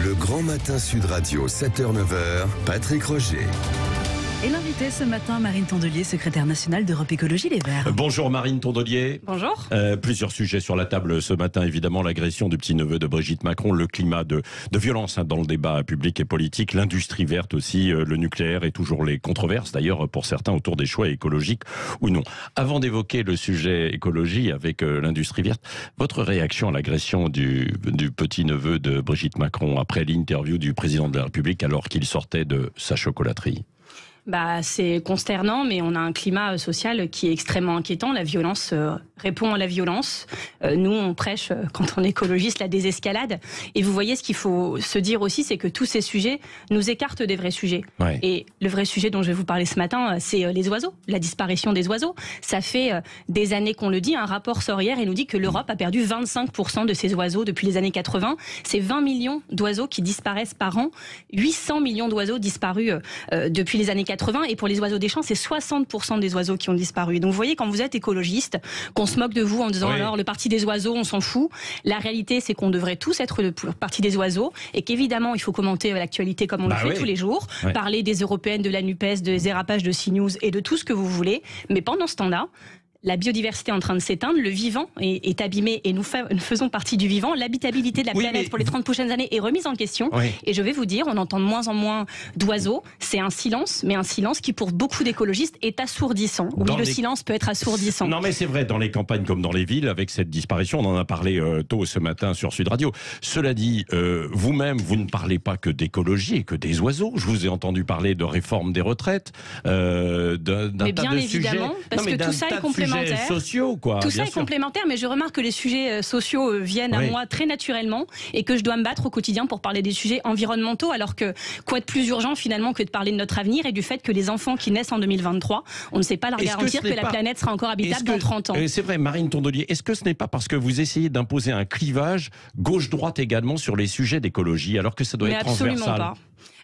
Le Grand Matin Sud Radio, 7h-9h, Patrick Roger. Et l'invité ce matin, Marine Tondelier, secrétaire nationale d'Europe Écologie Les Verts. Bonjour Marine Tondelier. Bonjour. Plusieurs sujets sur la table ce matin, évidemment l'agression du petit-neveu de Brigitte Macron, le climat de violence dans le débat public et politique, l'industrie verte aussi, le nucléaire et toujours les controverses d'ailleurs pour certains autour des choix écologiques ou non. Avant d'évoquer le sujet écologie avec l'industrie verte, votre réaction à l'agression du petit-neveu de Brigitte Macron après l'interview du président de la République alors qu'il sortait de sa chocolaterie? C'est consternant, mais on a un climat social qui est extrêmement inquiétant. La violence répond à la violence. Nous, on prêche, quand on est écologiste, la désescalade. Et vous voyez, ce qu'il faut se dire aussi, c'est que tous ces sujets nous écartent des vrais sujets. Ouais. Et le vrai sujet dont je vais vous parler ce matin, c'est les oiseaux, la disparition des oiseaux. Ça fait des années qu'on le dit. Un rapport sort hier et nous dit que l'Europe a perdu 25% de ses oiseaux depuis les années 80. C'est 20 millions d'oiseaux qui disparaissent par an. 800 millions d'oiseaux disparus depuis les années 80. Et pour les oiseaux des champs, c'est 60% des oiseaux qui ont disparu. Donc vous voyez, quand vous êtes écologiste, qu'on se moque de vous en disant alors le parti des oiseaux, on s'en fout. La réalité, c'est qu'on devrait tous être le parti des oiseaux et qu'évidemment, il faut commenter l'actualité comme on le fait tous les jours, parler des européennes, de la NUPES, des dérapages de CNews et de tout ce que vous voulez. Mais pendant ce temps-là, la biodiversité est en train de s'éteindre, le vivant est abîmé et nous faisons partie du vivant. L'habitabilité de la planète pour les 30 prochaines années est remise en question. Et je vais vous dire, on entend de moins en moins d'oiseaux. C'est un silence, mais un silence qui pour beaucoup d'écologistes est assourdissant. Oui, le silence peut être assourdissant. Non mais c'est vrai, dans les campagnes comme dans les villes, avec cette disparition, on en a parlé tôt ce matin sur Sud Radio. Cela dit, vous-même, vous ne parlez pas que d'écologie et que des oiseaux. Je vous ai entendu parler de réforme des retraites, d'un tas de sujets. Parce que tout ça est complémentaire. Sociaux, quoi. Tout ça est complémentaire, mais je remarque que les sujets sociaux viennent à moi très naturellement et que je dois me battre au quotidien pour parler des sujets environnementaux, alors que quoi de plus urgent finalement que de parler de notre avenir et du fait que les enfants qui naissent en 2023, on ne sait pas leur garantir que la planète sera encore habitable dans 30 ans. C'est vrai, Marine Tondelier, est-ce que ce n'est pas parce que vous essayez d'imposer un clivage gauche-droite également sur les sujets d'écologie, alors que ça doit être transversal?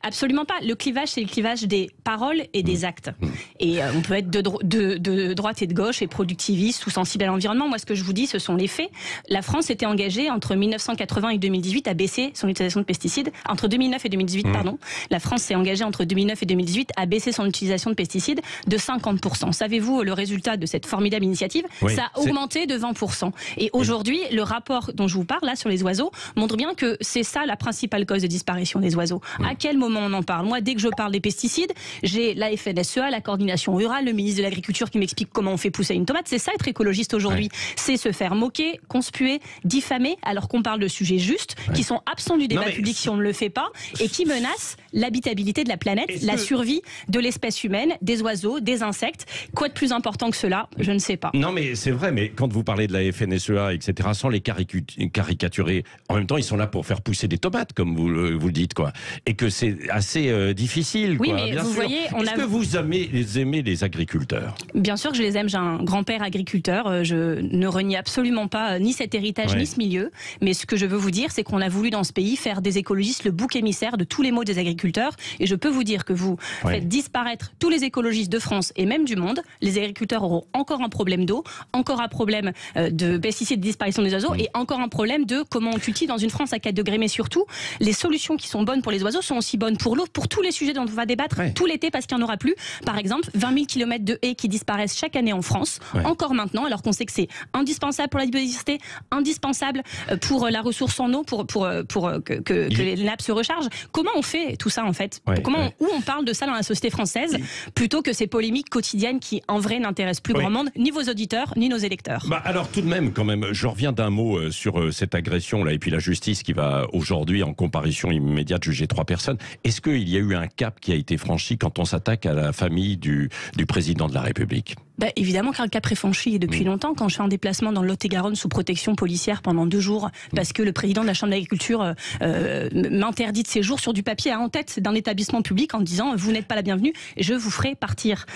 Absolument pas. Le clivage, c'est le clivage des paroles et des actes. Et on peut être de droite et de gauche et productiviste ou sensible à l'environnement. Moi, ce que je vous dis, ce sont les faits. La France était engagée entre 1980 et 2018 à baisser son utilisation de pesticides. Entre 2009 et 2018, pardon. La France s'est engagée entre 2009 et 2018 à baisser son utilisation de pesticides de 50%. Savez-vous le résultat de cette formidable initiative? Ça a augmenté de 20%. Et aujourd'hui, le rapport dont je vous parle là sur les oiseaux montre bien que c'est ça la principale cause de disparition des oiseaux. À quel moment on en parle? Moi, dès que je parle des pesticides, j'ai la FNSEA, la coordination rurale, le ministre de l'Agriculture qui m'explique comment on fait pousser une tomate. C'est ça être écologiste aujourd'hui. C'est se faire moquer, conspuer, diffamer, alors qu'on parle de sujets justes, qui sont absents du débat public si on ne le fait pas, et qui menacent l'habitabilité de la planète, la survie de l'espèce humaine, des oiseaux, des insectes. Quoi de plus important que cela? Je ne sais pas. Non, mais c'est vrai, mais quand vous parlez de la FNSEA, etc., sans les caricaturer, en même temps, ils sont là pour faire pousser des tomates, comme vous le dites, quoi. Et que c'est assez difficile. Oui, quoi, mais bien vous sûr. voyez, est-ce que vous aimez les agriculteurs? Bien sûr que je les aime. J'ai un grand-père agriculteur. Je ne renie absolument pas ni cet héritage ni ce milieu. Mais ce que je veux vous dire, c'est qu'on a voulu dans ce pays faire des écologistes le bouc émissaire de tous les maux des agriculteurs. Et je peux vous dire que vous faites disparaître tous les écologistes de France et même du monde. Les agriculteurs auront encore un problème d'eau, encore un problème de pesticides, de disparition des oiseaux et encore un problème de comment on cultive dans une France à 4 degrés. Mais surtout, les solutions qui sont bonnes pour les oiseaux sont aussi bonnes pour l'eau, pour tous les sujets dont on va débattre tout l'été parce qu'il n'y en aura plus. Par exemple, 20 000 km de haies qui disparaissent chaque année en France, encore maintenant, alors qu'on sait que c'est indispensable pour la biodiversité, indispensable pour la ressource en eau, pour que les nappes se rechargent. Comment on fait tout ça en fait? Où on parle de ça dans la société française plutôt que ces polémiques quotidiennes qui en vrai n'intéressent plus grand monde, ni vos auditeurs, ni nos électeurs. Alors tout de même, quand même, je reviens d'un mot sur cette agression là et puis la justice qui va aujourd'hui en comparution immédiate juger 3 personnes. Est-ce qu'il y a eu un cap qui a été franchi quand on s'attaque à la famille du président de la République? Évidemment qu'un cap est franchi depuis longtemps. Quand je fais un déplacement dans le Lot-et-Garonne sous protection policière pendant 2 jours, parce que le président de la Chambre d'agriculture m'interdit de séjour sur du papier en tête d'un établissement public en disant vous n'êtes pas la bienvenue, je vous ferai partir.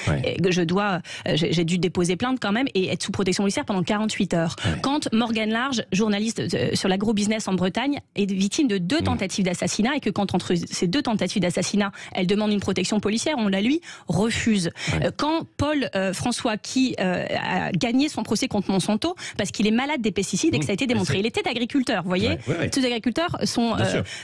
J'ai dû déposer plainte quand même et être sous protection policière pendant 48 heures. Quand Morgane Large, journaliste sur l'agro-business en Bretagne, est victime de 2 tentatives d'assassinat et que quand entre ces 2 tentatives d'assassinat, elle demande une protection policière, on la lui refuse. Quand Paul François qui a gagné son procès contre Monsanto parce qu'il est malade des pesticides et que ça a été démontré. Il était agriculteur, vous voyez. Tous les agriculteurs sont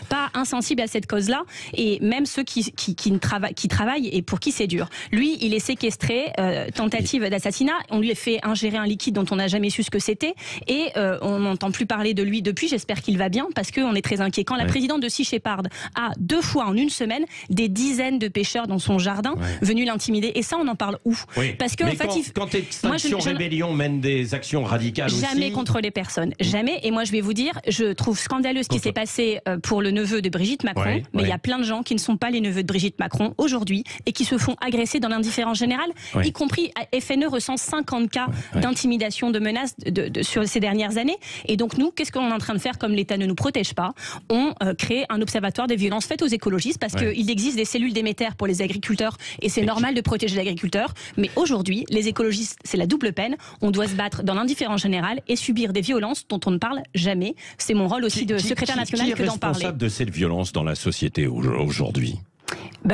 pas insensibles à cette cause-là, et même ceux qui travaillent et pour qui c'est dur. Lui, il est séquestré, tentative d'assassinat. On lui a fait ingérer un liquide dont on n'a jamais su ce que c'était, et on n'entend plus parler de lui depuis. J'espère qu'il va bien, parce qu'on est très inquiet. Quand la présidente de Sea Shepherd a 2 fois en une semaine des dizaines de pêcheurs dans son jardin venus l'intimider, et ça, on en parle où? Parce que mais en fait, quand Extinction Rébellion mène des actions radicales jamais aussi... contre les personnes, jamais. Et moi, je vais vous dire, je trouve scandaleux ce qui s'est passé pour le neveu de Brigitte Macron, mais il y a plein de gens qui ne sont pas les neveux de Brigitte Macron aujourd'hui et qui se font agresser dans l'indifférence générale, y compris FNE recense 50 cas d'intimidation, de menaces sur ces dernières années. Et donc nous, qu'est-ce qu'on est en train de faire? Comme l'État ne nous protège pas, on crée un observatoire des violences faites aux écologistes, parce qu'il existe des cellules d'émetteurs pour les agriculteurs, et c'est normal de protéger les agriculteurs. Mais aujourd'hui, les écologistes, c'est la double peine. On doit se battre dans l'indifférence générale et subir des violences dont on ne parle jamais. C'est mon rôle aussi de secrétaire national que d'en parler. Qui est responsable de cette violence dans la société aujourd'hui?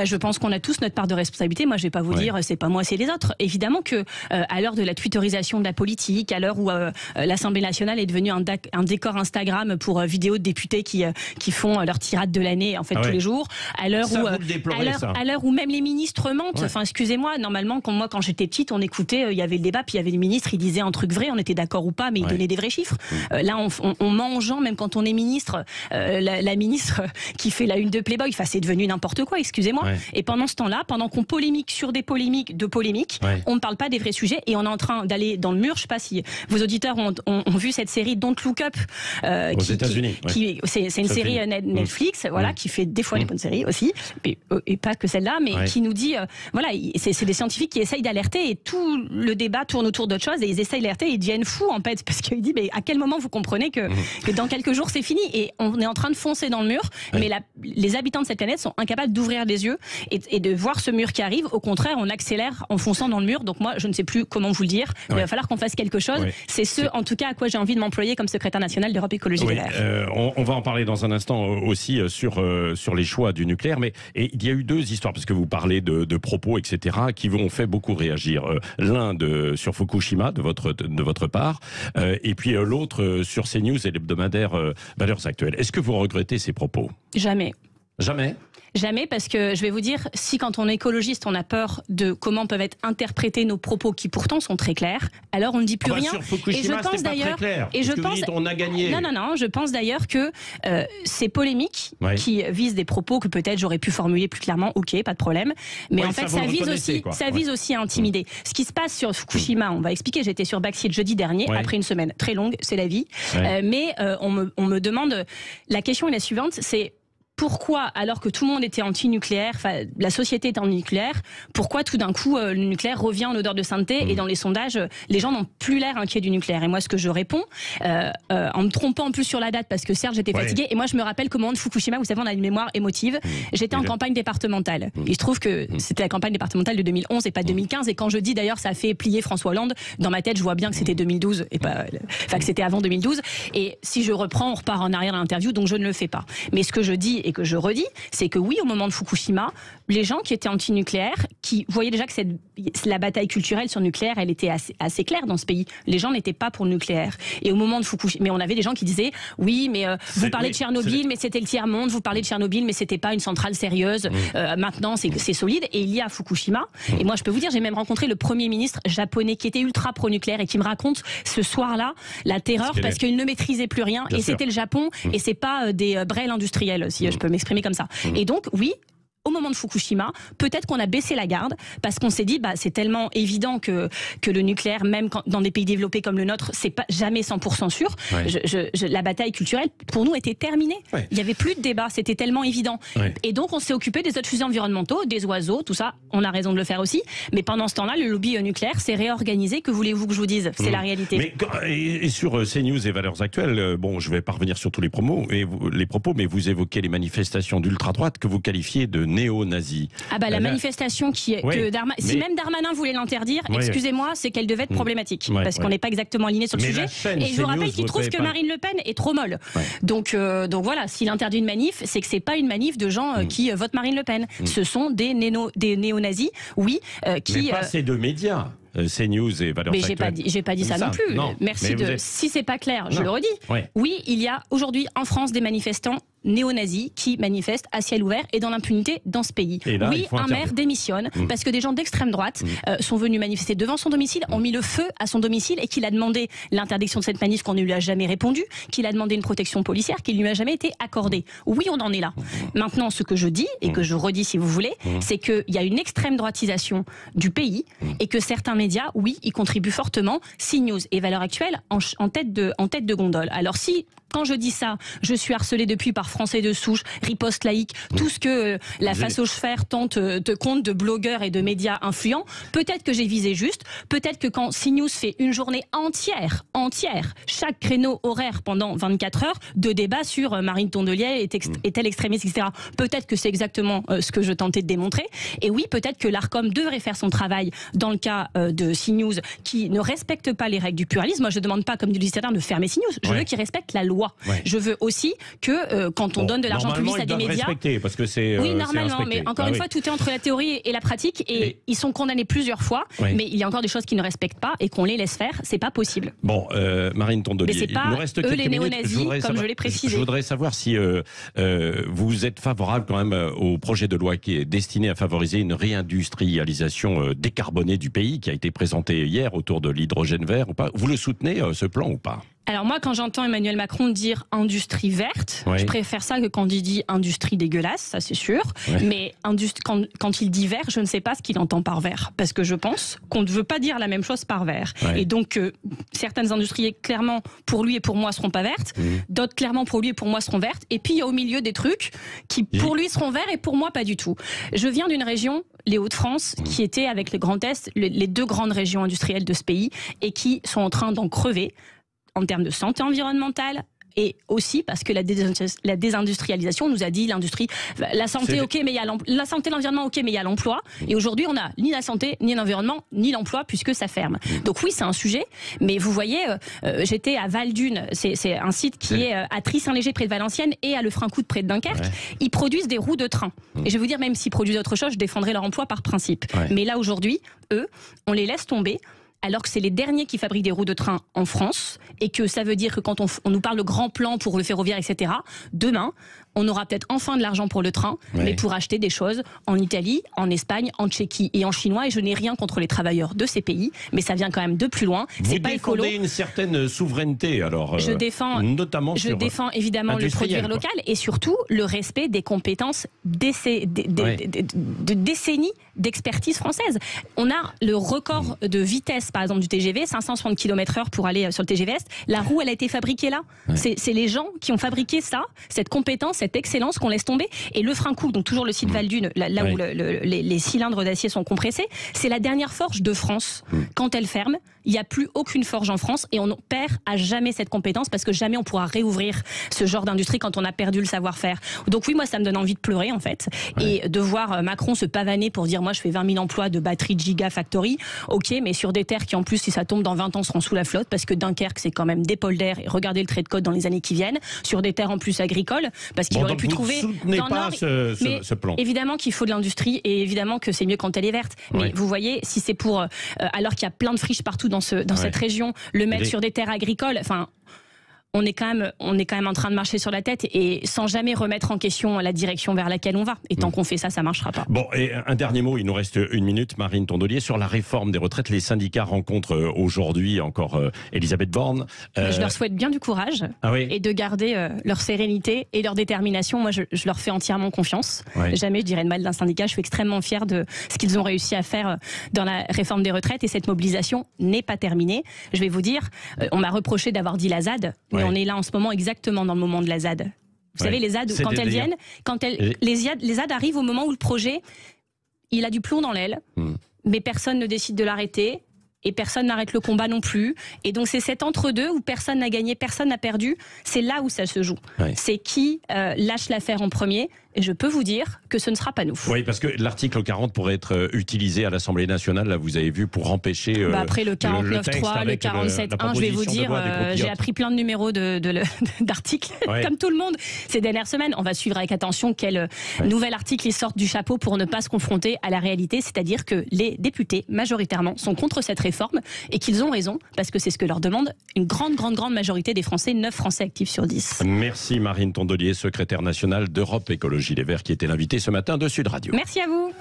Je pense qu'on a tous notre part de responsabilité. Moi, je vais pas vous dire c'est pas moi, c'est les autres. Évidemment que à l'heure de la twitterisation de la politique, à l'heure où l'Assemblée nationale est devenue un décor Instagram pour vidéos de députés qui font leur tirade de l'année en fait tous les jours, à l'heure où même les ministres mentent. Enfin, excusez-moi, normalement quand j'étais petite, on écoutait, il y avait le débat, puis il y avait le ministre, il disait un truc vrai, on était d'accord ou pas, mais il donnait des vrais chiffres. Là, on ment aux gens, même quand on est ministre. La ministre qui fait la une de Playboy, enfin, c'est devenu n'importe quoi. Excusez-moi. Et pendant ce temps-là, pendant qu'on polémique sur des polémiques, on ne parle pas des vrais sujets, et on est en train d'aller dans le mur. Je ne sais pas si vos auditeurs ont vu cette série Don't Look Up, aux États-Unis. C'est une série Netflix, qui fait des fois des bonnes séries aussi, et pas que celle-là, mais qui nous dit, c'est des scientifiques qui essayent d'alerter, et tout le débat tourne autour d'autre chose, et ils essayent d'alerter, et ils deviennent fous en fait, parce qu'ils disent, mais à quel moment vous comprenez que dans quelques jours c'est fini? Et on est en train de foncer dans le mur, mais les habitants de cette planète sont incapables d'ouvrir les yeux et de voir ce mur qui arrive. Au contraire, on accélère en fonçant dans le mur. Donc moi, je ne sais plus comment vous le dire, mais il va falloir qu'on fasse quelque chose. C'est en tout cas à quoi j'ai envie de m'employer comme secrétaire national d'Europe Écologie Les Verts. On va en parler dans un instant aussi sur les choix du nucléaire, mais il y a eu 2 histoires, parce que vous parlez de propos, etc., qui ont fait beaucoup réagir. L'un sur Fukushima, de votre part, et puis l'autre sur CNews et l'hebdomadaire Valeurs Actuelles. Est-ce que vous regrettez ces propos? Jamais. Jamais? Jamais, parce que je vais vous dire, si quand on est écologiste, on a peur de comment peuvent être interprétés nos propos qui pourtant sont très clairs, alors on ne dit plus rien. Sur Fukushima, c'était pas très clair. Et vous dites, on a gagné. Non, je pense d'ailleurs que ces polémiques qui visent des propos que peut-être j'aurais pu formuler plus clairement, ok, pas de problème, mais en fait ça vise aussi à intimider. Ce qui se passe sur Fukushima, on va expliquer, j'étais sur Backseat jeudi dernier, après une semaine très longue, c'est la vie, mais on me demande, la question est la suivante, c'est pourquoi, alors que tout le monde était anti-nucléaire, la société était anti-nucléaire, pourquoi tout d'un coup le nucléaire revient en odeur de sainteté, et dans les sondages, les gens n'ont plus l'air inquiets du nucléaire? Et moi, ce que je réponds, en me trompant en plus sur la date, parce que certes j'étais fatiguée, et moi je me rappelle qu'au moment de Fukushima, vous savez, on a une mémoire émotive, j'étais en campagne départementale. Il se trouve que c'était la campagne départementale de 2011 et pas 2015, et quand je dis d'ailleurs ça a fait plier François Hollande, dans ma tête je vois bien que c'était 2012, et pas, que c'était avant 2012, et si je reprends, on repart en arrière à l'interview, donc je ne le fais pas. Mais ce que je dis et que je redis, c'est que oui, au moment de Fukushima, les gens qui étaient anti-nucléaires, qui voyaient déjà que la bataille culturelle sur le nucléaire, elle était assez claire dans ce pays. Les gens n'étaient pas pour le nucléaire. Et au moment de Fukushima, mais on avait des gens qui disaient, oui, mais vous parlez de Tchernobyl, mais c'était le tiers-monde, vous parlez de Tchernobyl, mais c'était pas une centrale sérieuse, maintenant c'est solide. Et il y a Fukushima, et moi je peux vous dire, j'ai même rencontré le premier ministre japonais qui était ultra pro-nucléaire et qui me raconte ce soir-là la terreur parce qu'il ne maîtrisait plus rien, et c'était le Japon, et c'est pas des brels industriels, si je peux m'exprimer comme ça. Et donc, oui, au moment de Fukushima, peut-être qu'on a baissé la garde parce qu'on s'est dit, c'est tellement évident que le nucléaire, même dans des pays développés comme le nôtre, c'est pas jamais 100% sûr. La bataille culturelle, pour nous, était terminée. Il n'y avait plus de débat, c'était tellement évident. Et donc, on s'est occupé des autres sujets environnementaux, des oiseaux, tout ça. On a raison de le faire aussi. Mais pendant ce temps-là, le lobby nucléaire s'est réorganisé. Que voulez-vous que je vous dise? C'est la réalité. Et sur CNews et Valeurs Actuelles, bon, je vais pas revenir sur tous les propos, mais vous évoquez les manifestations d'ultra-droite que vous qualifiez de néo-nazis. La manifestation si même Darmanin voulait l'interdire, excusez-moi, c'est qu'elle devait être problématique, parce qu'on n'est pas exactement aligné sur le sujet. Et je vous rappelle qu'il trouve que Marine Le Pen est trop molle. Donc voilà, s'il interdit une manif, c'est que c'est pas une manif de gens qui votent Marine Le Pen. Ce sont des néo-nazis, qui... Mais pas ces 2 médias. CNews et Valeurs Actuelles. Mais j'ai pas dit ça non plus. Non, Merci de. Si c'est pas clair, je le redis. Ouais. Oui, il y a aujourd'hui en France des manifestants néo-nazis qui manifestent à ciel ouvert et dans l'impunité dans ce pays. Là, oui, un maire démissionne parce que des gens d'extrême droite sont venus manifester devant son domicile, ont mis le feu à son domicile et qu'il a demandé l'interdiction de cette manif qu'on ne lui a jamais répondu, qu'il a demandé une protection policière qui ne lui a jamais été accordée. Oui, on en est là. Maintenant, ce que je dis et que je redis si vous voulez, c'est qu'il y a une extrême droitisation du pays et que certains médias, oui, y contribuent fortement. CNews et Valeurs Actuelles en tête de gondole. Alors si quand je dis ça, je suis harcelée depuis par Français de souche, Riposte Laïque, tout ce que la face aux chevers tente de compte de blogueurs et de médias influents. Peut-être que j'ai visé juste. Peut-être que quand CNews fait une journée entière, chaque créneau horaire pendant 24 heures de débat sur Marine Tondelier est-elle extrémiste, etc. Peut-être que c'est exactement ce que je tentais de démontrer. Et oui, peut-être que l'Arcom devrait faire son travail dans le cas de CNews qui ne respecte pas les règles du pluralisme. Moi, je ne demande pas, comme du législateur, de fermer CNews. Je veux qu'ils respectent la loi. Ouais. Je veux aussi que quand on donne de l'argent public à des médias, parce que c'est oui, normalement, mais encore une fois, tout est entre la théorie et la pratique, et ils sont condamnés plusieurs fois, mais il y a encore des choses qu'ils ne respectent pas et qu'on les laisse faire, c'est pas possible. Bon, Marine Tondelier, mais c'est pas il nous reste eux les minutes. néo-nazis, comme je l'ai précisé. Je voudrais savoir si vous êtes favorable quand même au projet de loi qui est destiné à favoriser une réindustrialisation décarbonée du pays, qui a été présenté hier autour de l'hydrogène vert ou pas. Vous le soutenez, ce plan ou pas ? Alors moi, quand j'entends Emmanuel Macron dire industrie verte, je préfère ça que quand il dit industrie dégueulasse, ça c'est sûr. Mais quand il dit vert, je ne sais pas ce qu'il entend par vert. Parce que je pense qu'on ne veut pas dire la même chose par vert. Et donc, certaines industries, clairement, pour lui et pour moi, seront pas vertes. D'autres, clairement, pour lui et pour moi, seront vertes. Et puis, il y a au milieu des trucs qui, pour lui, seront verts et pour moi, pas du tout. Je viens d'une région, les Hauts-de-France, qui était, avec le Grand Est, les deux grandes régions industrielles de ce pays, et qui sont en train d'en crever en termes de santé environnementale, et aussi parce que la désindustrialisation nous a dit l'industrie, la santé ok, mais il y a la santé, l'environnement ok, mais il y a l'emploi. Et aujourd'hui, on n'a ni la santé, ni l'environnement, ni l'emploi puisque ça ferme. Donc oui, c'est un sujet. Mais vous voyez, j'étais à Val-d'Une, c'est un site qui est à Tris-Saint-Léger près de Valenciennes et à Lefrancoude près de Dunkerque. Ils produisent des roues de train. Et je vais vous dire, même s'ils produisent autre chose, je défendrai leur emploi par principe. Mais là aujourd'hui, eux, on les laisse tomber. Alors que c'est les derniers qui fabriquent des roues de train en France, et que ça veut dire que quand on nous parle de grands plans pour le ferroviaire, etc., demain, on aura peut-être enfin de l'argent pour le train, mais pour acheter des choses en Italie, en Espagne, en Tchéquie et en chinois, et je n'ai rien contre les travailleurs de ces pays, mais ça vient quand même de plus loin. C'est pas écolo. Vous défendez une certaine souverainéité, alors, je défends, notamment je défends évidemment le produire local, et surtout le respect des compétences de décennies d'expertise française. On a le record de vitesse, par exemple, du TGV, 560 km/h pour aller sur le TGV Est. La roue, elle a été fabriquée là. C'est les gens qui ont fabriqué ça, cette compétence, cette excellence qu'on laisse tomber. Et Lefrancoude, donc toujours le site Val-d'Une, là où les cylindres d'acier sont compressés, c'est la dernière forge de France. Quand elle ferme, il n'y a plus aucune forge en France et on perd à jamais cette compétence parce que jamais on pourra réouvrir ce genre d'industrie quand on a perdu le savoir-faire. Donc oui, moi ça me donne envie de pleurer en fait. Et de voir Macron se pavaner pour dire moi je fais 20 000 emplois de batterie Gigafactory, ok, mais sur des terres qui en plus si ça tombe dans 20 ans seront sous la flotte parce que Dunkerque c'est quand même des polders et regardez le trait de côte dans les années qui viennent, sur des terres en plus agricoles parce qu'il aurait pu trouver dans pas ce plan. Évidemment qu'il faut de l'industrie et évidemment que c'est mieux quand elle est verte. Mais vous voyez, si c'est pour alors qu'il y a plein de friches partout dans cette région, le mettre sur des terres agricoles, enfin on est quand même en train de marcher sur la tête et sans jamais remettre en question la direction vers laquelle on va. Et tant qu'on fait ça, ça marchera pas. Bon, et un dernier mot, il nous reste une minute, Marine Tondelier, sur la réforme des retraites. Les syndicats rencontrent aujourd'hui encore Elisabeth Borne. Je leur souhaite bien du courage et de garder leur sérénité et leur détermination. Moi, je leur fais entièrement confiance. Jamais je dirais de mal d'un syndicat. Je suis extrêmement fière de ce qu'ils ont réussi à faire dans la réforme des retraites et cette mobilisation n'est pas terminée. Je vais vous dire, on m'a reproché d'avoir dit la ZAD. Mais on est là en ce moment exactement dans le moment de la ZAD. Vous savez, les ZAD, quand elles viennent, les ZAD arrivent au moment où le projet, il a du plomb dans l'aile, mais personne ne décide de l'arrêter. Et personne n'arrête le combat non plus. Et donc c'est cet entre-deux où personne n'a gagné, personne n'a perdu. C'est là où ça se joue. C'est qui lâche l'affaire en premier. et je peux vous dire que ce ne sera pas nous. Oui, parce que l'article 40 pourrait être utilisé à l'Assemblée nationale, là vous avez vu, pour empêcher... après le 49.3, le 47.1, je vais vous dire, j'ai appris plein de numéros d'articles, comme tout le monde, ces dernières semaines. On va suivre avec attention quel nouvel article ils sortent du chapeau pour ne pas se confronter à la réalité, c'est-à-dire que les députés, majoritairement, sont contre cette réforme et qu'ils ont raison, parce que c'est ce que leur demande une grande majorité des Français, 9 Français actifs sur 10. Merci Marine Tondelier, secrétaire nationale d'Europe Écologie Les Verts, qui était l'invitée ce matin de Sud Radio. Merci à vous.